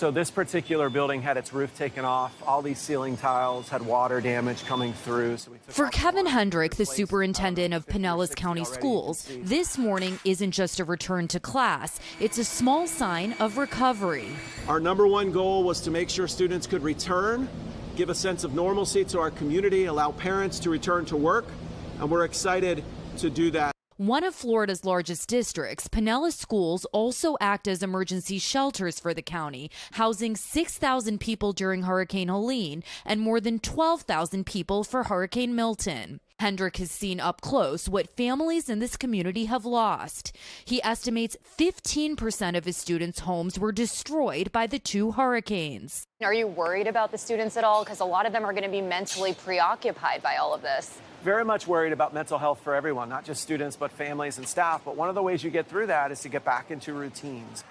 So this particular building had its roof taken off. All these ceiling tiles had water damage coming through. So for Kevin Hendrick, the superintendent of Pinellas County Schools, this morning isn't just a return to class. It's a small sign of recovery. Our number one goal was to make sure students could return, give a sense of normalcy to our community, allow parents to return to work, and we're excited to do that. One of Florida's largest districts, Pinellas schools also act as emergency shelters for the county, housing 6,000 people during Hurricane Helene and more than 12,000 people for Hurricane Milton. Hendrick has seen up close what families in this community have lost. He estimates 15% of his students' homes were destroyed by the two hurricanes. Are you worried about the students at all? Because a lot of them are going to be mentally preoccupied by all of this. Very much worried about mental health for everyone, not just students, but families and staff. But one of the ways you get through that is to get back into routines.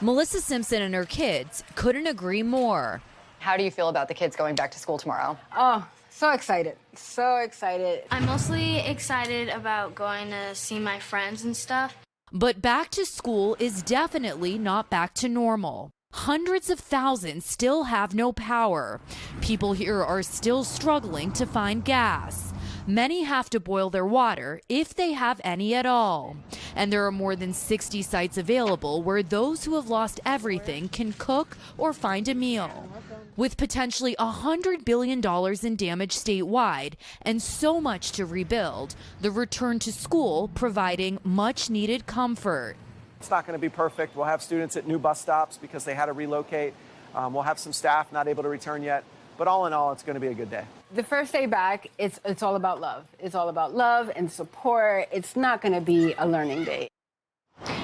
Melissa Simpson and her kids couldn't agree more. How do you feel about the kids going back to school tomorrow? Oh, so excited. So excited. I'm mostly excited about going to see my friends and stuff. But back to school is definitely not back to normal. Hundreds of thousands still have no power. People here are still struggling to find gas. Many have to boil their water, if they have any at all. And there are more than 60 sites available where those who have lost everything can cook or find a meal. With potentially $100 billion in damage statewide and so much to rebuild, the return to school providing much needed comfort. It's not going to be perfect. We'll have students at new bus stops because they had to relocate. We'll have some staff not able to return yet. But all in all, it's going to be a good day. The first day back, it's all about love. It's all about love and support. It's not going to be a learning day.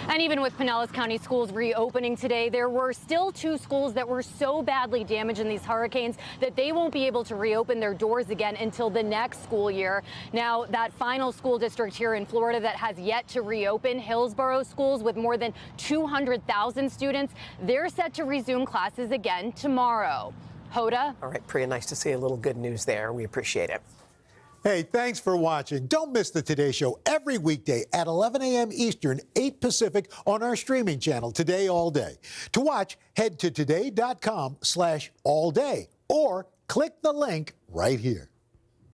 And even with Pinellas County schools reopening today, there were still 2 schools that were so badly damaged in these hurricanes that they won't be able to reopen their doors again until the next school year. Now, that final school district here in Florida that has yet to reopen, Hillsborough schools with more than 200,000 students, they're set to resume classes again tomorrow. Hoda? All right, Priya, nice to see a little good news there. We appreciate it. Hey, thanks for watching. Don't miss the Today Show every weekday at 11 a.m. Eastern, 8 Pacific on our streaming channel, Today All Day. To watch, head to today.com/allday or click the link right here.